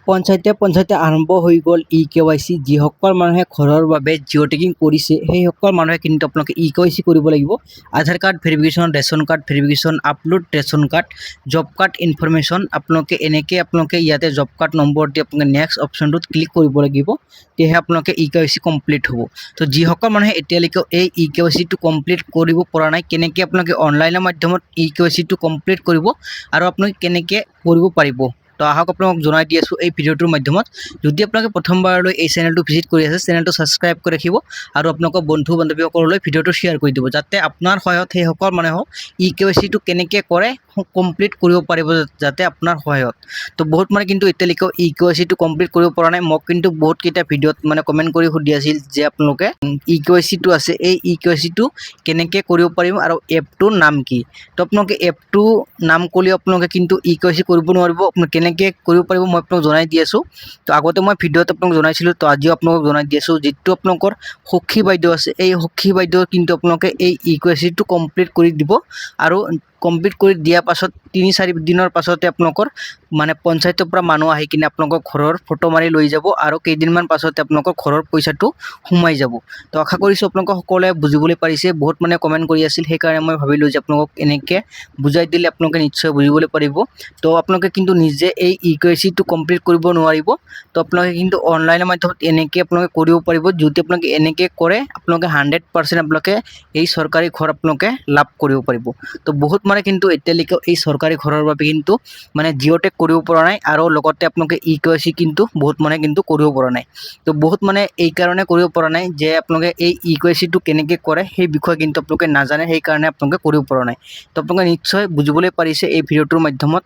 পঞ্চায়তে আৰম্ভ হৈ গ'ল KYC যিসকল মানুহে ঘৰৰ বাবে জিঅ' টেকিং কৰিছে সেইসকল মানুহে কিন্তু আপোনালোকে KYC কৰিব লাগিব। Aadhaar card verification, ration card verification, upload ration card, job card information আপোনালোকে ইয়াতে জব কাৰ্ড নম্বৰ দি আপোনালোকে নেক্সট অপশ্যনটোত ক্লিক কৰিব লাগিব। তেতিয়াহে আপোনালোকে KYC কমপ্লিট হ'ব। তো যিসকল মানুহে এতিয়ালৈকে এই KYC টো কমপ্লিট কৰিব পৰা নাই, কেনেকৈ আপোনালোকে অনলাইনৰ মাধ্যমত KYC টো কমপ্লিট কৰিব আৰু আপোনালোকে কেনেকৈ কৰিব পাৰিব, তো আহক আপোনাক জনাই দি আছোঁ এই ভিডিঅ'টোৰ মাধ্যমত। যদি আপোনালোকে প্ৰথমবাৰলৈ এই চেনেলটো ভিজিট কৰি আছে, চেনেলটো ছাবস্ক্ৰাইব কৰি ৰাখিব আৰু আপোনালোকৰ বন্ধু বান্ধৱীসকললৈ ভিডিঅ'টো শ্বেয়াৰ কৰি দিব, যাতে আপোনাৰ সহায়ত সেইসকল মানুহক KYC টো কেনেকৈ কৰে কমপ্লিট কৰিব পাৰিব, যাতে আপোনাৰ সহায়ত। তো বহুত মানে কিন্তু এতিয়ালৈকে KYC টো কমপ্লিট কৰিব পৰা নাই। মোক কিন্তু বহুত কেইটা ভিডিঅ'ত মানে কমেণ্ট কৰি সুধি আছিল যে আপোনালোকে KYC টো আছে, এই KYC টো কেনেকৈ কৰিব পাৰিম আৰু এপটোৰ নাম কি। তো আপোনালোকে এপটো নাম ক'লে আপোনালোকে কিন্তু KYC কৰিব নোৱাৰিব। কেনেকৈ কৰিব পাৰিব মই আপোনাক জনাই দি আছোঁ। তো আগতে মই ভিডিঅ'ত আপোনাক জনাইছিলোঁ, তো আজিও আপোনাক জনাই দি আছোঁ। যিটো আপোনালোকৰ সখী বাইদেউ আছে, এই সখী বাইদেউ কিন্তু আপোনালোকে এই KYC টো কমপ্লিট কৰি দিব আৰু কমপ্লিট কৰি দিয়াৰ পাছত 3-4 দিনৰ পাছতে আপোনালোকৰ মানে পঞ্চায়তৰ পৰা মানুহ আহি কিনে আপোনালোকৰ ঘৰৰ ফটো মাৰি লৈ যাব আৰু কেইদিনমান পাছতে আপোনালোকৰ ঘৰৰ পইচাটো সোমাই যাব। তো আশা কৰিছোঁ আপোনালোকে সকলোৱে বুজিবলৈ পাৰিছে। বহুত মানে কমেণ্ট কৰি আছিল, সেইকাৰণে মই ভাবিলোঁ যে আপোনালোকক এনেকৈ বুজাই দিলে আপোনালোকে নিশ্চয় বুজিবলৈ পাৰিব। তো আপোনালোকে কিন্তু নিজে এই KYC টো কমপ্লিট কৰিব নোৱাৰিব। তো আপোনালোকে কিন্তু অনলাইনৰ মাধ্যমত এনেকৈ আপোনালোকে কৰিব পাৰিব। যদি আপোনালোকে এনেকৈ কৰে আপোনালোকে 100% আপোনালোকে এই চৰকাৰী ঘৰ আপোনালোকে লাভ কৰিব পাৰিব। তো বহুত মানে কিন্তু এতিয়ালৈকে এই চৰকাৰী ঘৰৰ বাবে কিন্তু মানে জিঅ' টেক কৰিব পৰা নাই আৰু লগতে আপোনালোকে KYC কিন্তু বহুত মানে কিন্তু কৰিব পৰা নাই। তো বহুত মানে এই কাৰণে কৰিব পৰা নাই যে আপোনালোকে এই KYC টো কেনেকৈ কৰে সেই বিষয়ে কিন্তু আপোনালোকে নাজানে, সেইকাৰণে আপোনালোকে কৰিব পৰা নাই। তো আপোনালোকে নিশ্চয় বুজিবলৈ পাৰিছে এই ভিডিঅ'টোৰ মাধ্যমত।